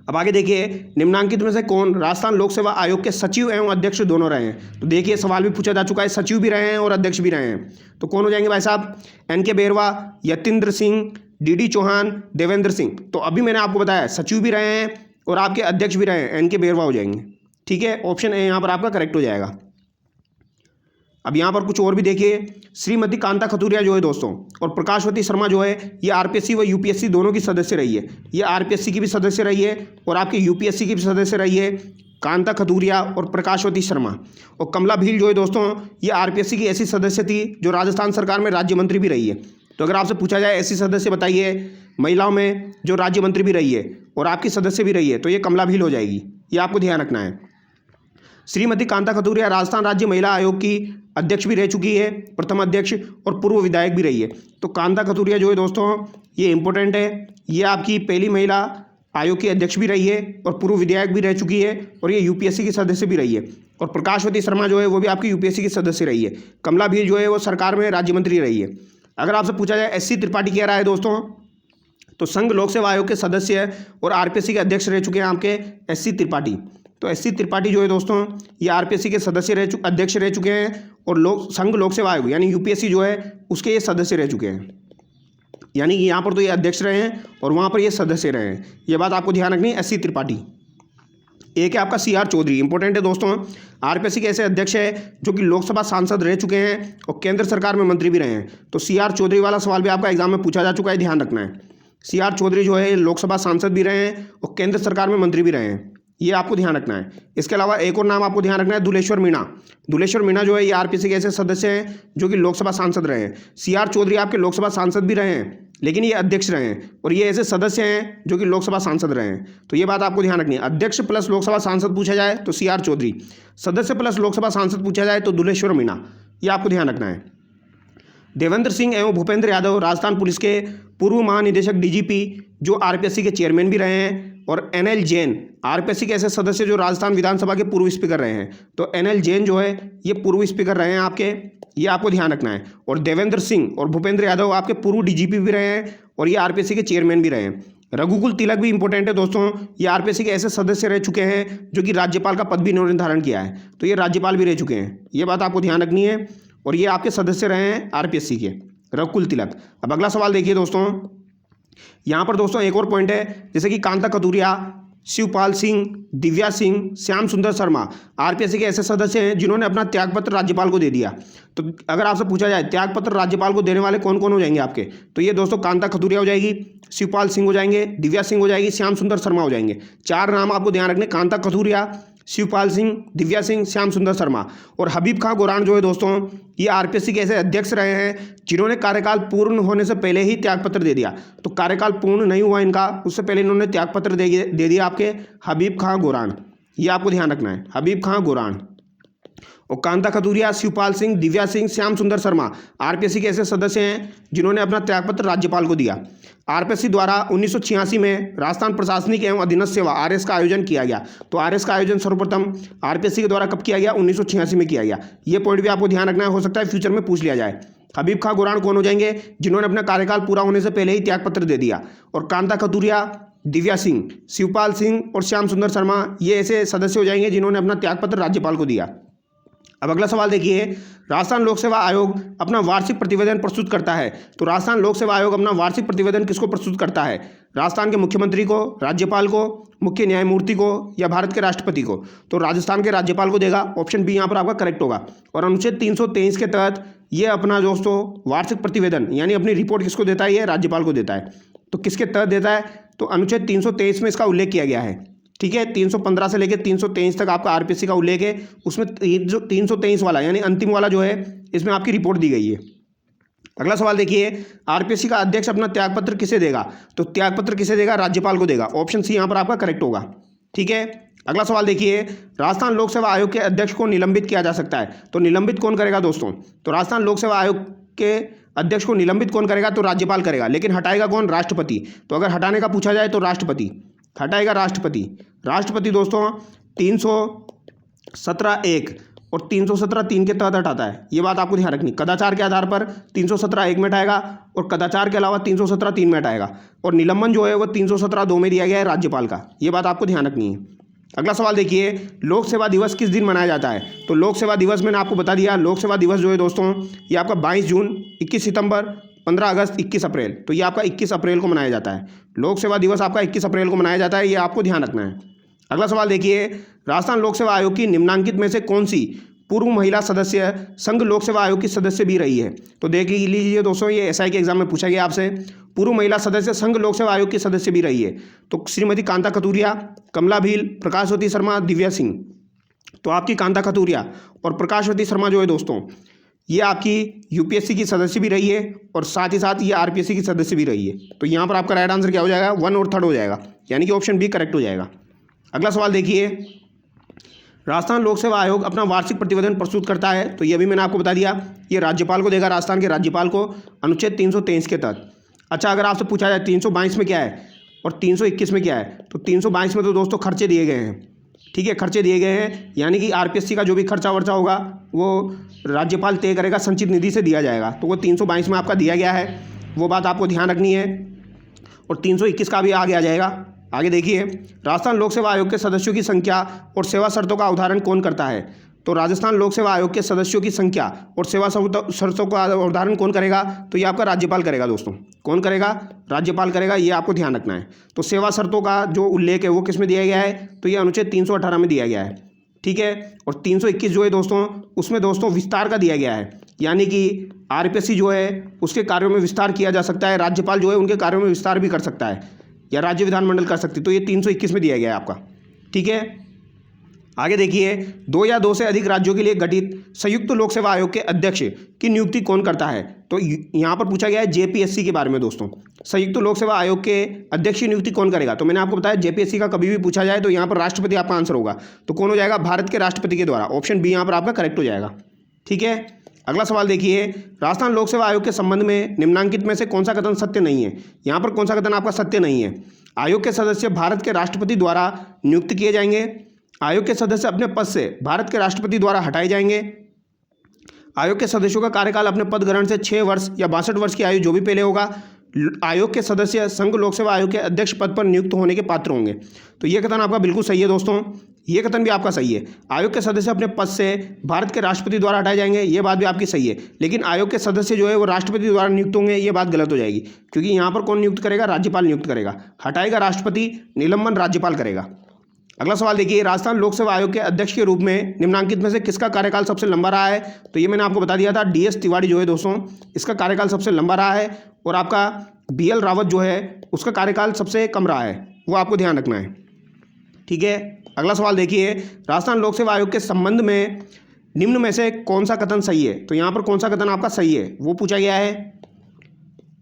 अब आगे देखिए, निम्नांकित में से कौन राजस्थान लोक सेवा आयोग के सचिव एवं अध्यक्ष दोनों रहे हैं? तो देखिए सवाल भी पूछा जा चुका है, सचिव भी रहे हैं और अध्यक्ष भी रहे हैं। तो कौन हो जाएंगे भाई साहब? एनके बेरवा, यतीन्द्र सिंह, DD चौहान, देवेंद्र सिंह। तो अभी मैंने आपको बताया सचिव भी रहे हैं और आपके अध्यक्ष भी रहे हैं, NK बेरवा हो जाएंगे। ठीक है, ऑप्शन ए यहाँ पर आपका करेक्ट हो जाएगा। अब यहाँ पर कुछ और भी देखिए, श्रीमती कांता खतूरिया जो है दोस्तों और प्रकाशवती शर्मा जो है ये RPSC व UPSC दोनों की सदस्य रही है। ये RPSC की भी सदस्य रही है और आपके UPSC की भी सदस्य रही है, कांता खतूरिया और प्रकाशवती शर्मा। और कमला भील जो है दोस्तों ये RPSC की ऐसी सदस्य थी जो राजस्थान सरकार में राज्य मंत्री भी रही है। तो अगर आपसे पूछा जाए ऐसी सदस्य बताइए महिलाओं में जो राज्य मंत्री भी रही है और आपकी सदस्य भी रही है, तो ये कमला भील हो जाएगी। ये आपको ध्यान रखना है। श्रीमती कांता खतूरिया राजस्थान राज्य महिला आयोग की अध्यक्ष भी रह चुकी है, प्रथम अध्यक्ष, और पूर्व विधायक भी रही है। तो कांता खतूरिया जो है दोस्तों ये इंपॉर्टेंट है, ये आपकी पहली महिला आयोग की अध्यक्ष भी रही है और पूर्व विधायक भी रह चुकी है और ये UPSC की सदस्य भी रही है। और प्रकाशवती शर्मा जो है वो भी आपकी UPSC की सदस्य रही है। कमला भील जो है वो सरकार में राज्य मंत्री रही है। अगर आपसे पूछा जाए SC त्रिपाठी कह रहा है दोस्तों, तो संघ लोक सेवा आयोग के सदस्य और RPSC के अध्यक्ष रह चुके हैं आपके SC त्रिपाठी। तो SC त्रिपाठी जो है दोस्तों ये RPSC के सदस्य अध्यक्ष रह चुके हैं और संघ लोक सेवा आयोग यानी UPSC जो है उसके ये सदस्य रह चुके हैं। यानी कि यहाँ पर तो ये अध्यक्ष रहे हैं और वहाँ पर ये सदस्य रहे हैं। ये बात आपको ध्यान रखनी है। SC त्रिपाठी। एक है आपका CR चौधरी, इंपॉर्टेंट है दोस्तों। RPSC के ऐसे अध्यक्ष है जो कि लोकसभा सांसद रह चुके हैं और केंद्र सरकार में मंत्री भी रहे हैं। तो CR चौधरी वाला सवाल भी आपका एग्जाम में पूछा जा चुका है, ध्यान रखना है। CR चौधरी जो है लोकसभा सांसद भी रहे हैं और केंद्र सरकार में मंत्री भी रहे हैं, ये आपको ध्यान रखना है। इसके अलावा एक और नाम आपको ध्यान रखना है, दुलेश्वर मीणा। दुलेश्वर मीणा जो है ये RPSC के ऐसे सदस्य हैं जो कि लोकसभा सांसद रहे हैं। CR चौधरी आपके लोकसभा सांसद भी रहे हैं लेकिन ये अध्यक्ष रहे हैं और ये ऐसे सदस्य हैं जो कि लोकसभा सांसद रहे हैं। तो ये बात आपको ध्यान रखनी है। अध्यक्ष प्लस लोकसभा सांसद पूछा जाए तो CR चौधरी, सदस्य प्लस लोकसभा सांसद पूछा जाए तो दुलेश्वर मीणा, ये आपको ध्यान रखना है। देवेंद्र सिंह एवं भूपेंद्र यादव राजस्थान पुलिस के पूर्व महानिदेशक DGP जो RPSC के चेयरमैन भी रहे हैं। और NL जैन RPSC के ऐसे सदस्य जो राजस्थान विधानसभा के पूर्व स्पीकर रहे हैं। तो NL जैन जो है ये पूर्व स्पीकर रहे हैं आपके, ये आपको ध्यान रखना है। और देवेंद्र सिंह और भूपेंद्र यादव आपके पूर्व DGP भी रहे हैं और ये RPSC के चेयरमैन भी रहे हैं। रघुकुल तिलक भी इंपॉर्टेंट है दोस्तों, ये RPSC के ऐसे सदस्य रह चुके हैं जो कि राज्यपाल का पद भी इन्होंने धारण किया है। तो ये राज्यपाल भी रह चुके हैं, ये बात आपको ध्यान रखनी है। और ये आपके सदस्य रहे हैं RPSC के, रघुकुल तिलक। अब अगला सवाल देखिए दोस्तों, यहाँ पर दोस्तों एक और पॉइंट है, जैसे कि कांता खतूरिया, शिवपाल सिंह, दिव्या सिंह, श्याम सुंदर शर्मा RPSC के ऐसे सदस्य हैं जिन्होंने अपना त्यागपत्र राज्यपाल को दे दिया। तो अगर आपसे पूछा जाए त्यागपत्र राज्यपाल को देने वाले कौन कौन हो जाएंगे आपके, तो ये दोस्तों कांता खतूरिया हो जाएगी, शिवपाल सिंह हो जाएंगे, दिव्या सिंह हो जाएगी, श्याम सुंदर शर्मा हो जाएंगे। 4 नाम आपको ध्यान रखने, कांता खतूरिया, शिवपाल सिंह, दिव्या सिंह, श्याम सुंदर शर्मा। और हबीब खां गोरान जो है दोस्तों ये RPSC के ऐसे अध्यक्ष रहे हैं जिन्होंने कार्यकाल पूर्ण होने से पहले ही त्यागपत्र दे दिया। तो कार्यकाल पूर्ण नहीं हुआ इनका, उससे पहले इन्होंने त्यागपत्र दे दिया आपके, हबीब खां गोरान, ये आपको ध्यान रखना है, हबीब खां गोरान। और कांता खतूरिया, शिवपाल सिंह, दिव्या सिंह, श्याम सुंदर शर्मा RPSC के ऐसे सदस्य हैं जिन्होंने अपना त्यागपत्र राज्यपाल को दिया। RPSC द्वारा 1986 में राजस्थान प्रशासनिक एवं अधीनस्थ सेवा RS का आयोजन किया गया। तो RS का आयोजन सर्वप्रथम RPSC के द्वारा कब किया गया, 1986 में किया गया। ये पॉइंट भी आपको ध्यान रखना है, हो सकता है फ्यूचर में पूछ लिया जाए। हबीब खां गोरान कौन हो जाएंगे, जिन्होंने अपना कार्यकाल पूरा होने से पहले ही त्यागपत्र दे दिया। और कांता खतूरिया, दिव्या सिंह, शिवपाल सिंह और श्याम सुंदर शर्मा ये ऐसे सदस्य हो जाएंगे जिन्होंने अपना त्यागपत्र राज्यपाल को दिया। अब अगला सवाल देखिए, राजस्थान लोक सेवा आयोग अपना वार्षिक प्रतिवेदन प्रस्तुत करता है। तो राजस्थान लोक सेवा आयोग अपना वार्षिक प्रतिवेदन किसको प्रस्तुत करता है, राजस्थान के मुख्यमंत्री को, राज्यपाल को, मुख्य न्यायमूर्ति को या भारत के राष्ट्रपति को। तो राजस्थान के राज्यपाल को देगा, ऑप्शन बी यहाँ पर आपका करेक्ट होगा। और अनुच्छेद 323 के तहत ये अपना दोस्तों वार्षिक प्रतिवेदन यानी अपनी रिपोर्ट किसको देता है, ये राज्यपाल को देता है। तो किसके तहत देता है, तो अनुच्छेद 323 में इसका उल्लेख किया गया है। ठीक है, 315 से लेकर 323 तक आपका RPSC का उल्लेख है, उसमें जो 323 वाला यानी अंतिम वाला जो है इसमें आपकी रिपोर्ट दी गई है। अगला सवाल देखिए, RPSC का अध्यक्ष अपना त्यागपत्र किसे देगा, तो त्यागपत्र किसे देगा, राज्यपाल को देगा, ऑप्शन सी यहाँ पर आपका करेक्ट होगा। ठीक है, अगला सवाल देखिए, राजस्थान लोक सेवा आयोग के अध्यक्ष को निलंबित किया जा सकता है। तो निलंबित कौन करेगा दोस्तों, तो राजस्थान लोक सेवा आयोग के अध्यक्ष को निलंबित कौन करेगा, तो राज्यपाल करेगा, लेकिन हटाएगा कौन, राष्ट्रपति। तो अगर हटाने का पूछा जाए तो राष्ट्रपति हटाएगा, राष्ट्रपति। राष्ट्रपति दोस्तों 317(1) और 317(3) के तहत हटाता है, ये बात आपको ध्यान रखनी। कदाचार के आधार पर 317(1) में हटाएगा और कदाचार के अलावा 317(3) में हटाएगा। और निलंबन जो है वो 317(2) में दिया गया है राज्यपाल का, ये बात आपको ध्यान रखनी है। अगला सवाल देखिए, लोक सेवा दिवस किस दिन मनाया जाता है। तो लोक सेवा दिवस मैंने आपको बता दिया, लोक सेवा दिवस जो है दोस्तों ये आपका 22 जून, 21 सितंबर, 15 अगस्त, 21 अप्रैल, तो ये आपका 21 अप्रैल को मनाया जाता है। लोक सेवा दिवस आपका 21 अप्रैल को मनाया जाता है, ये आपको ध्यान रखना है। अगला सवाल देखिए, राजस्थान लोक सेवा आयोग की निम्नांकित में से कौन सी पूर्व महिला सदस्य संघ लोक सेवा आयोग की सदस्य भी रही है? तो देख लीजिए दोस्तों, ये एसआई के एग्जाम में पूछा गया आपसे, पूर्व महिला सदस्य संघ लोक सेवा आयोग की सदस्य भी रही है। तो श्रीमती कांता कतूरिया, कमला भील, प्रकाशवती शर्मा, दिव्या सिंह। तो आपकी कांता कतूरिया और प्रकाशवती शर्मा जो है दोस्तों, ये आपकी यूपीएससी की सदस्य भी रही है और साथ ही साथ ये आरपीएससी की सदस्य भी रही है। तो यहाँ पर आपका राइट आंसर क्या हो जाएगा? 1 और 3 हो जाएगा, यानी कि ऑप्शन बी करेक्ट हो जाएगा। अगला सवाल देखिए, राजस्थान लोक सेवा आयोग अपना वार्षिक प्रतिवेदन प्रस्तुत करता है। तो ये भी मैंने आपको बता दिया, ये राज्यपाल को देगा, राजस्थान के राज्यपाल को, अनुच्छेद 323 के तहत। अच्छा, अगर आपसे पूछा जाए 322 में क्या है और 321 में क्या है, तो 322 में तो दोस्तों खर्चे दिए गए हैं, ठीक है, खर्चे दिए गए हैं, यानी कि आरपीएससी का जो भी खर्चा वर्चा होगा वो राज्यपाल तय करेगा, संचित निधि से दिया जाएगा। तो वो 322 में आपका दिया गया है, वो बात आपको ध्यान रखनी है। और 321 का भी आगे आ जाएगा। आगे देखिए, राजस्थान लोक सेवा आयोग के सदस्यों की संख्या और सेवा शर्तों का अवधारण कौन करता है? तो राजस्थान लोक सेवा आयोग के सदस्यों की संख्या और सेवा शर्तों का अवधारण कौन करेगा? तो ये आपका राज्यपाल करेगा दोस्तों। कौन करेगा? राज्यपाल करेगा, ये आपको ध्यान रखना है। तो सेवा शर्तों का जो उल्लेख है वो किस में दिया गया है? तो ये अनुच्छेद 318 में दिया गया है, ठीक है। और 321 जो है दोस्तों, उसमें दोस्तों विस्तार का दिया गया है, यानी कि आरपीएससी जो है उसके कार्यों में विस्तार किया जा सकता है, राज्यपाल जो है उनके कार्यों में विस्तार भी कर सकता है, या राज्य विधानमंडल कर सकती है। तो ये 321 में दिया गया है आपका, ठीक है। आगे देखिए, 2 या 2 से अधिक राज्यों के लिए गठित संयुक्त लोक सेवा आयोग के अध्यक्ष की नियुक्ति कौन करता है? तो यहाँ पर पूछा गया है जेपीएससी के बारे में दोस्तों। संयुक्त लोक सेवा आयोग के अध्यक्ष की नियुक्ति कौन करेगा? तो मैंने आपको बताया जेपीएससी का कभी भी पूछा जाए तो यहाँ पर राष्ट्रपति आपका आंसर होगा। तो कौन हो जाएगा? भारत के राष्ट्रपति के द्वारा। ऑप्शन बी यहाँ पर आपका करेक्ट हो जाएगा, ठीक है। अगला सवाल देखिए, राजस्थान लोक सेवा आयोग के संबंध में निम्नांकित में से कौन सा कथन सत्य नहीं है? यहाँ पर कौन सा कथन आपका सत्य नहीं है? आयोग के सदस्य भारत के राष्ट्रपति द्वारा नियुक्त किए जाएंगे, आयोग के सदस्य अपने पद से भारत के राष्ट्रपति द्वारा हटाए जाएंगे, आयोग के सदस्यों का कार्यकाल अपने पद ग्रहण से 6 वर्ष या 62 वर्ष की आयु जो भी पहले होगा, आयोग के सदस्य संघ लोक सेवा आयोग के अध्यक्ष पद पर नियुक्त होने के पात्र होंगे। तो ये कथन आपका बिल्कुल सही है दोस्तों, ये कथन भी आपका सही है। आयोग के सदस्य अपने पद से भारत के राष्ट्रपति द्वारा हटाए जाएंगे, ये बात भी आपकी सही है। लेकिन आयोग के सदस्य जो है वो राष्ट्रपति द्वारा नियुक्त होंगे, ये बात गलत हो जाएगी, क्योंकि यहाँ पर कौन नियुक्त करेगा? राज्यपाल नियुक्त करेगा। हटाएगा राष्ट्रपति, निलंबन राज्यपाल करेगा। अगला सवाल देखिए, राजस्थान लोक सेवा आयोग के अध्यक्ष के रूप में निम्नांकित में से किसका कार्यकाल सबसे लंबा रहा है? तो ये मैंने आपको बता दिया था, डीएस तिवारी जो है दोस्तों, इसका कार्यकाल सबसे लंबा रहा है। और आपका बीएल रावत जो है उसका कार्यकाल सबसे कम रहा है, वो आपको ध्यान रखना है, ठीक है। अगला सवाल देखिए, राजस्थान लोक सेवा आयोग के संबंध में निम्न में से कौन सा कथन सही है? तो यहाँ पर कौन सा कथन आपका सही है वो पूछा गया है।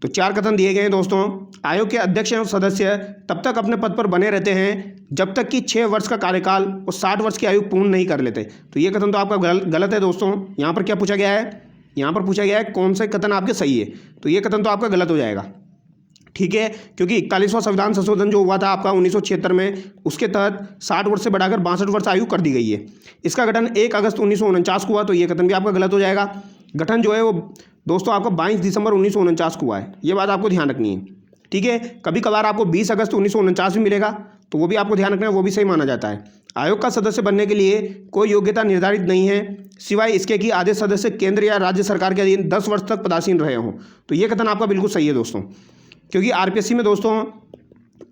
तो 4 कथन दिए गए हैं दोस्तों। आयोग के अध्यक्ष एवं सदस्य तब तक अपने पद पर बने रहते हैं जब तक कि 6 वर्ष का कार्यकाल और 60 वर्ष की आयु पूर्ण नहीं कर लेते। तो ये कथन तो आपका गलत है दोस्तों। यहाँ पर क्या पूछा गया है? यहाँ पर पूछा गया है कौन से कथन आपके सही है। तो ये कथन तो आपका गलत हो जाएगा, ठीक है, क्योंकि 41वां संविधान संशोधन जो हुआ था आपका 1976 में, उसके तहत 60 वर्ष से बढ़ाकर 62 वर्ष आयु कर दी गई है। इसका गठन 1 अगस्त 1949 को हुआ, तो ये कथन भी आपका गलत हो जाएगा। गठन जो है वो दोस्तों आपका 22 दिसंबर 1949 को हुआ है, ये बात आपको ध्यान रखनी है, ठीक है। कभी कभार आपको 20 अगस्त 1949 भी मिलेगा, तो वो भी आपको ध्यान रखना है, वो भी सही माना जाता है। आयोग का सदस्य बनने के लिए कोई योग्यता निर्धारित नहीं है, सिवाय इसके कि आधे सदस्य केंद्र या राज्य सरकार के अधीन 10 वर्ष तक पदासीन रहे हों। तो ये कथन आपका बिल्कुल सही है दोस्तों, क्योंकि आरपीएससी में दोस्तों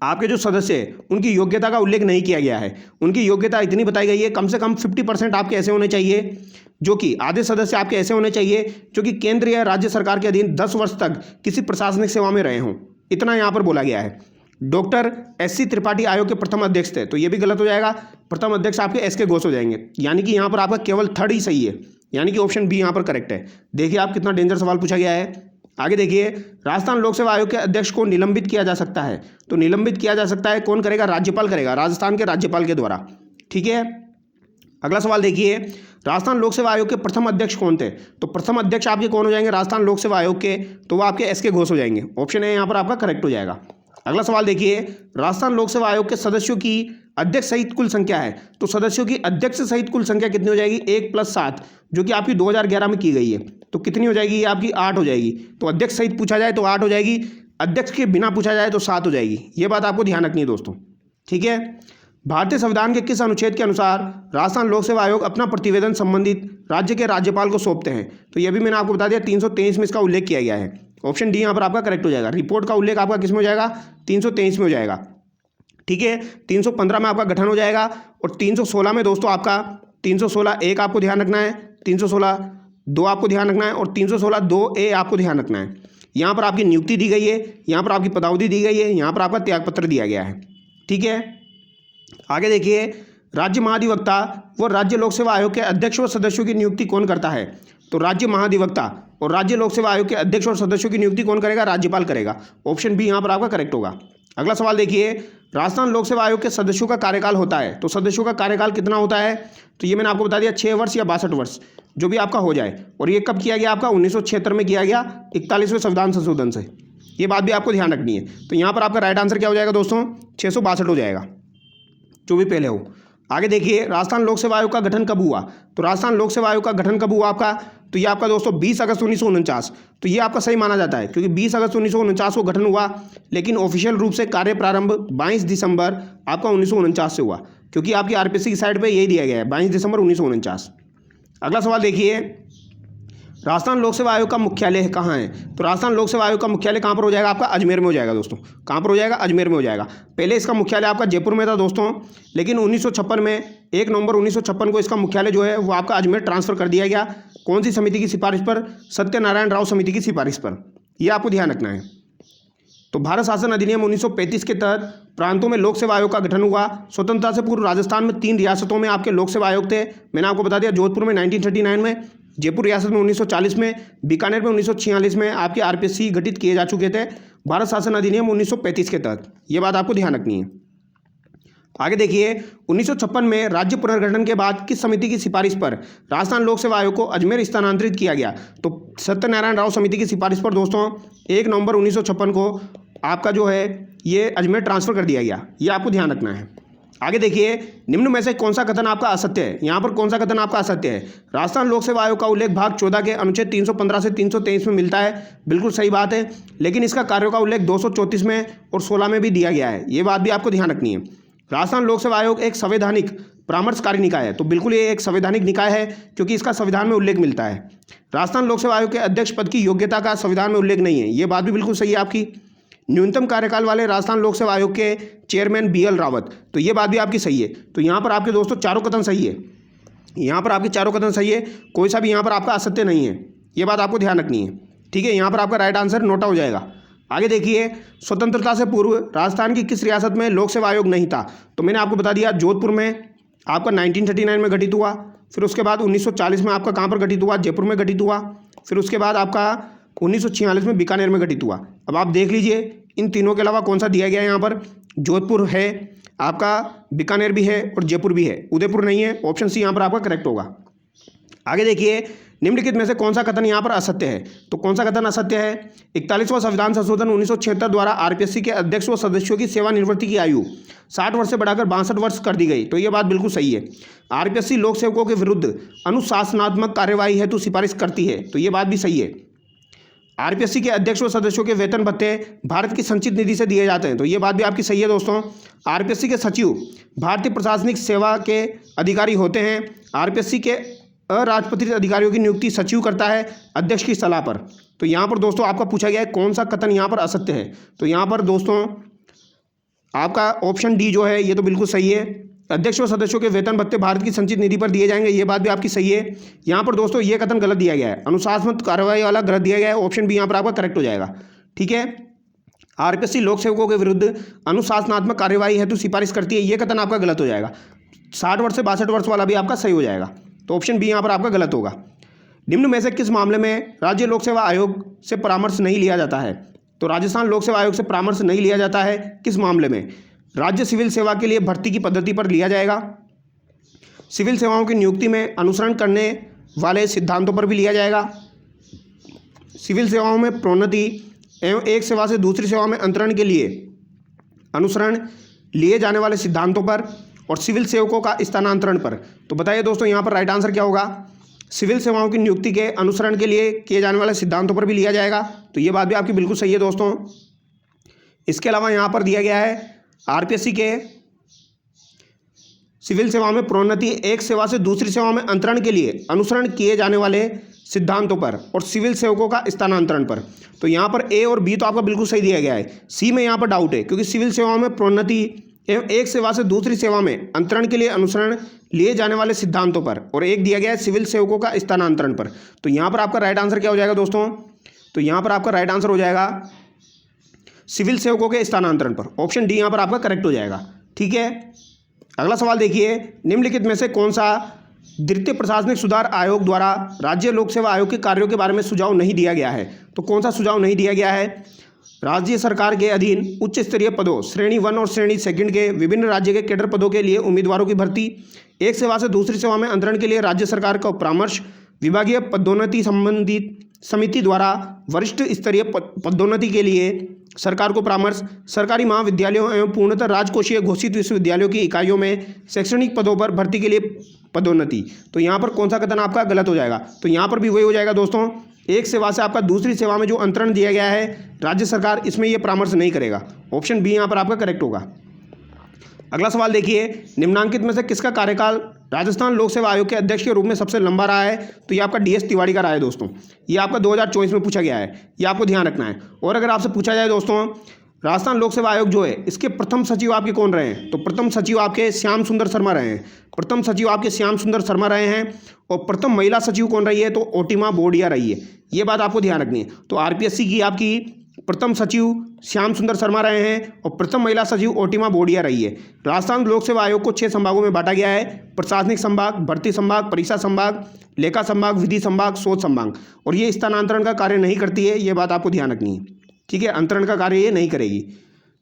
आपके जो सदस्य हैं उनकी योग्यता का उल्लेख नहीं किया गया है। उनकी योग्यता इतनी बताई गई है, कम से कम 50% आपके ऐसे होने चाहिए, जो कि आधे सदस्य आपके ऐसे होने चाहिए जो कि केंद्र या राज्य सरकार के अधीन 10 वर्ष तक किसी प्रशासनिक सेवा में रहे हों, इतना यहाँ पर बोला गया है। Doctor SC. त्रिपाठी आयोग के प्रथम अध्यक्ष थे, तो ये भी गलत हो जाएगा। प्रथम अध्यक्ष आपके एस.के. घोष हो जाएंगे, यानी कि यहाँ पर आपका केवल 3rd ही सही है, यानी कि ऑप्शन बी यहाँ पर करेक्ट है। देखिए आप कितना डेंजर सवाल पूछा गया है। आगे देखिए, राजस्थान लोक सेवा आयोग के अध्यक्ष को निलंबित किया जा सकता है। तो निलंबित किया जा सकता है, कौन करेगा? राज्यपाल करेगा, राजस्थान के राज्यपाल के द्वारा, ठीक है। अगला सवाल देखिए, राजस्थान लोक सेवा आयोग के प्रथम अध्यक्ष कौन थे? तो प्रथम अध्यक्ष आपके कौन हो जाएंगे राजस्थान लोक सेवा आयोग के? तो वो आपके एस.के. घोष हो जाएंगे। ऑप्शन ए यहाँ पर आपका करेक्ट हो जाएगा। अगला सवाल देखिए, राजस्थान लोक सेवा आयोग के सदस्यों की अध्यक्ष सहित कुल संख्या है। तो सदस्यों की अध्यक्ष सहित कुल संख्या कितनी हो जाएगी? 1 + 7, जो कि आपकी 2011 में की गई है। तो कितनी हो जाएगी? ये आपकी 8 हो जाएगी। तो अध्यक्ष सहित पूछा जाए तो 8 हो जाएगी, अध्यक्ष के बिना पूछा जाए तो 7 हो जाएगी। ये बात आपको ध्यान रखनी है दोस्तों, ठीक है। भारतीय संविधान के किस अनुच्छेद के अनुसार राजस्थान लोक सेवा आयोग अपना प्रतिवेदन संबंधित राज्य के राज्यपाल को सौंपते हैं? तो यह भी मैंने आपको बता दिया, 323 में इसका उल्लेख किया गया है। ऑप्शन डी यहाँ पर आपका करेक्ट हो जाएगा। रिपोर्ट का उल्लेख आपका किस में हो जाएगा? 323 में हो जाएगा। ठीक है, 315 में आपका गठन हो जाएगा और 316 में दोस्तों आपका 316 एक आपको ध्यान रखना है, 316 दो आपको ध्यान रखना है और 316 2A आपको ध्यान रखना है। यहाँ पर आपकी नियुक्ति दी गई है, यहाँ पर आपकी पदावधि दी गई है, यहाँ पर आपका त्यागपत्र दिया गया है। ठीक है, आगे देखिए, राज्य महाधिवक्ता व राज्य लोक सेवा आयोग के अध्यक्ष व सदस्यों की नियुक्ति कौन करता है? तो राज्य महाधिवक्ता और राज्य लोक सेवा आयोग के अध्यक्ष और सदस्यों की नियुक्ति कौन करेगा? राज्यपाल करेगा। ऑप्शन बी यहाँ पर आपका करेक्ट होगा। अगला सवाल देखिए, राजस्थान लोक सेवा आयोग के सदस्यों का कार्यकाल होता है, तो सदस्यों का कार्यकाल कितना होता है? तो ये मैंने आपको बता दिया 6 वर्ष या 62 वर्ष, जो भी आपका हो जाए। और ये कब किया गया? आपका 1976 में किया गया, 41वें संविधान संशोधन से। ये बात भी आपको ध्यान रखनी है। तो यहाँ पर आपका राइट आंसर क्या हो जाएगा दोस्तों? 662 हो जाएगा, जो भी पहले हो। आगे देखिए, राजस्थान लोक सेवा आयोग का गठन कब हुआ? तो राजस्थान लोक सेवा आयोग का गठन कब हुआ आपका? तो ये आपका दोस्तों 20 अगस्त 1949। तो ये आपका सही माना जाता है, क्योंकि 20 अगस्त 1949 को गठन हुआ, लेकिन ऑफिशियल रूप से कार्य प्रारंभ 22 दिसंबर आपका 1949 से हुआ, क्योंकि आपकी आरपीसी की साइड पे यही दिया गया है, 22 दिसंबर 1949। अगला सवाल देखिए, राजस्थान लोक सेवा आयोग का मुख्यालय कहाँ है? तो राजस्थान लोक सेवा आयोग का मुख्यालय कहाँ पर हो जाएगा? आपका अजमेर में हो जाएगा दोस्तों। कहाँ पर हो जाएगा? अजमेर में हो जाएगा। पहले इसका मुख्यालय आपका जयपुर में था दोस्तों, लेकिन 1956 में 1 नवंबर 1956 को इसका मुख्यालय जो है वो आपका अजमेर ट्रांसफर कर दिया गया। कौन सी समिति की सिफारिश पर? सत्यनारायण राव समिति की सिफारिश पर। यह आपको ध्यान रखना है। तो भारत शासन अधिनियम 1935 के तहत प्रांतों में लोक सेवा आयोग का गठन हुआ। स्वतंत्रता से पूर्व राजस्थान में 3 रियासतों में आपके लोक सेवा आयोग थे। मैंने आपको बता दिया, जोधपुर में 1939 में, जयपुर रियासत में 1940 में, बीकानेर में 1946 में आपके आरपीसी गठित किए जा चुके थे भारत शासन अधिनियम 1935 के तहत। ये बात आपको ध्यान रखनी है। आगे देखिए, 1956 में राज्य पुनर्गठन के बाद किस समिति की सिफारिश पर राजस्थान लोक सेवा आयोग को अजमेर स्थानांतरित किया गया? तो सत्यनारायण राव समिति की सिफारिश पर दोस्तों 1 नवंबर 1956 को आपका जो है ये अजमेर ट्रांसफर कर दिया गया। ये आपको ध्यान रखना है। आगे देखिए, निम्न में से कौन सा कथन आपका असत्य है? यहाँ पर कौन सा कथन आपका असत्य है? राजस्थान लोक सेवा आयोग का उल्लेख भाग 14 के अनुच्छेद 315 से 323 में मिलता है। बिल्कुल सही बात है, लेकिन इसका कार्यों का उल्लेख 234 में और 16 में भी दिया गया है। ये बात भी आपको ध्यान रखनी है। राजस्थान लोक सेवा आयोग एक संवैधानिक परामर्शकारी निकाय है, तो बिल्कुल ये एक संवैधानिक निकाय है, क्योंकि इसका संविधान में उल्लेख मिलता है। राजस्थान लोक सेवा आयोग के अध्यक्ष पद की योग्यता का संविधान में उल्लेख नहीं है। ये बात भी बिल्कुल सही है आपकी। न्यूनतम कार्यकाल वाले राजस्थान लोक सेवा आयोग के चेयरमैन BL रावत, तो ये बात भी आपकी सही है। तो यहाँ पर आपके दोस्तों चारों कथन सही है। यहाँ पर आपके चारों कथन सही है, कोई सा भी यहाँ पर आपका असत्य नहीं है। ये बात आपको ध्यान रखनी है। ठीक है, यहाँ पर आपका राइट आंसर नोटा हो जाएगा। आगे देखिए, स्वतंत्रता से पूर्व राजस्थान की किस रियासत में लोक सेवा आयोग नहीं था? तो मैंने आपको बता दिया, जोधपुर में आपका 1939 में गठित हुआ। फिर उसके बाद 1940 में आपका कहाँ पर गठित हुआ? जयपुर में गठित हुआ। फिर उसके बाद आपका 1946 में बीकानेर में गठित हुआ। अब आप देख लीजिए, इन तीनों के अलावा कौन सा दिया गया है? यहाँ पर जोधपुर है आपका, बीकानेर भी है और जयपुर भी है, उदयपुर नहीं है। ऑप्शन सी यहाँ पर आपका करेक्ट होगा। आगे देखिए, निम्नलिखित में से कौन सा कथन यहाँ पर असत्य है? तो कौन सा कथन असत्य है? 41वां संविधान संशोधन 1976 द्वारा आरपीएससी के अध्यक्ष व सदस्यों की सेवानिवृत्ति की आयु 60 वर्ष से बढ़ाकर 62 वर्ष कर दी गई। तो ये बात बिल्कुल सही है। आरपीएससी लोक सेवकों के विरुद्ध अनुशासनात्मक कार्यवाही हेतु सिफारिश करती है। तो ये बात भी सही है। आरपीएससी के अध्यक्ष व सदस्यों के वेतन भत्ते भारत की संचित निधि से दिए जाते हैं। तो ये बात भी आपकी सही है दोस्तों। आरपीएससी के सचिव भारतीय प्रशासनिक सेवा के अधिकारी होते हैं। आरपीएससी के अराजपत्रित अधिकारियों की नियुक्ति सचिव करता है अध्यक्ष की सलाह पर। तो यहाँ पर दोस्तों आपका पूछा गया है कौन सा कथन यहाँ पर असत्य है? तो यहाँ पर दोस्तों आपका ऑप्शन डी जो है ये तो बिल्कुल सही है। अध्यक्ष व सदस्यों के वेतन भत्ते भारत की संचित निधि पर दिए जाएंगे, ये बात भी आपकी सही है। यहाँ पर दोस्तों ये कथन गलत दिया गया है, अनुशासनात्मक कार्रवाई वाला गलत दिया गया है। ऑप्शन बी यहाँ पर आपका करेक्ट हो जाएगा। ठीक है, आरपीएससी लोक सेवकों के विरुद्ध अनुशासनात्मक कार्यवाही हेतु सिफारिश करती है, ये कथन आपका गलत हो जाएगा। 60 वर्ष से 62 वर्ष वाला भी आपका सही हो जाएगा। तो ऑप्शन बी यहाँ पर आपका गलत होगा। निम्न में से किस मामले में राज्य लोक सेवा आयोग से परामर्श नहीं लिया जाता है? तो राजस्थान लोक सेवा आयोग से परामर्श नहीं लिया जाता है किस मामले में? राज्य सिविल सेवा के लिए भर्ती की पद्धति पर लिया जाएगा, सिविल सेवाओं की नियुक्ति में अनुसरण करने वाले सिद्धांतों पर भी लिया जाएगा, सिविल सेवाओं में प्रोन्नति एवं एक सेवा से दूसरी सेवा में अंतरण के लिए अनुसरण लिए जाने वाले सिद्धांतों पर, और सिविल सेवकों का स्थानांतरण पर। तो बताइए दोस्तों यहाँ पर राइट आंसर क्या होगा? सिविल सेवाओं की नियुक्ति के अनुसरण के लिए किए जाने वाले सिद्धांतों पर भी लिया जाएगा। तो ये बात भी आपकी बिल्कुल सही है दोस्तों। इसके अलावा यहाँ पर दिया गया है आरपीएससी के सिविल सेवाओं में प्रोन्नति एक सेवा से दूसरी सेवा में अंतरण के लिए अनुसरण किए जाने वाले सिद्धांतों पर और सिविल सेवकों का स्थानांतरण पर। तो यहाँ पर ए और बी तो आपका बिल्कुल सही दिया गया है। सी में यहाँ पर डाउट है, क्योंकि सिविल सेवाओं में प्रोन्नति एवं एक सेवा से दूसरी सेवा में अंतरण के लिए अनुसरण लिए जाने वाले सिद्धांतों पर, और एक दिया गया है सिविल सेवकों का स्थानांतरण पर। तो यहाँ पर आपका राइट आंसर क्या हो जाएगा दोस्तों? तो यहाँ पर आपका राइट आंसर हो जाएगा सिविल सेवकों के स्थानांतरण पर। ऑप्शन डी यहाँ पर आपका करेक्ट हो जाएगा। ठीक है, अगला सवाल देखिए, निम्नलिखित में से कौन सा द्वितीय प्रशासनिक सुधार आयोग द्वारा राज्य लोक सेवा आयोग के कार्यों के बारे में सुझाव नहीं दिया गया है? तो कौन सा सुझाव नहीं दिया गया है? राज्य सरकार के अधीन उच्च स्तरीय पदों श्रेणी 1 और श्रेणी 2 के विभिन्न राज्य के कैडर पदों के लिए उम्मीदवारों की भर्ती, एक सेवा से दूसरी सेवा में अंतरण के लिए राज्य सरकार का परामर्श, विभागीय पदोन्नति संबंधित समिति द्वारा वरिष्ठ स्तरीय पदोन्नति के लिए सरकार को परामर्श, सरकारी महाविद्यालयों एवं पूर्णतः राजकोषीय घोषित विश्वविद्यालयों की इकाइयों में शैक्षणिक पदों पर भर्ती के लिए पदोन्नति। तो यहाँ पर कौन सा कथन आपका गलत हो जाएगा? तो यहाँ पर भी वही हो जाएगा दोस्तों, एक सेवा से आपका दूसरी सेवा में जो अंतरण दिया गया है राज्य सरकार, इसमें यह परामर्श नहीं करेगा। ऑप्शन बी यहाँ पर आपका करेक्ट होगा। अगला सवाल देखिए, निम्नांकित में से किसका कार्यकाल राजस्थान लोक सेवा आयोग के अध्यक्ष के रूप में सबसे लंबा रहा है? तो ये आपका DS तिवारी का रहा है दोस्तों। ये आपका 2024 में पूछा गया है, ये आपको ध्यान रखना है। और अगर आपसे पूछा जाए दोस्तों, राजस्थान लोक सेवा आयोग जो है इसके प्रथम सचिव आपके कौन रहे हैं? तो प्रथम सचिव आपके श्याम सुंदर शर्मा रहे हैं। प्रथम सचिव आपके श्याम सुंदर शर्मा रहे हैं। और प्रथम महिला सचिव कौन रही है? तो ओटिमा बोडिया रही है। ये बात आपको ध्यान रखनी है। तो RPSC की आपकी प्रथम सचिव श्याम सुंदर शर्मा रहे हैं और प्रथम महिला सचिव ओटिमा बोडिया रही है। राजस्थान लोक सेवा आयोग को 6 संभागों में बांटा गया है: प्रशासनिक संभाग, भर्ती संभाग, परीक्षा संभाग, लेखा संभाग, विधि संभाग, शोध संभाग। और ये स्थानांतरण का कार्य नहीं करती है, ये बात आपको ध्यान रखनी है। ठीक है, अंतरण का कार्य ये नहीं करेगी।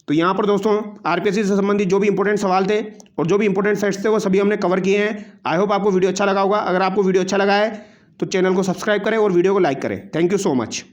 तो यहाँ पर दोस्तों RPSC से संबंधित जो भी इंपॉर्टेंट सवाल थे और जो भी इंपॉर्टेंट फैक्ट्स थे वो सभी हमने कवर किए हैं। आई होप आपको वीडियो अच्छा लगा होगा। अगर आपको वीडियो अच्छा लगा है तो चैनल को सब्सक्राइब करें और वीडियो को लाइक करें। Thank you so much.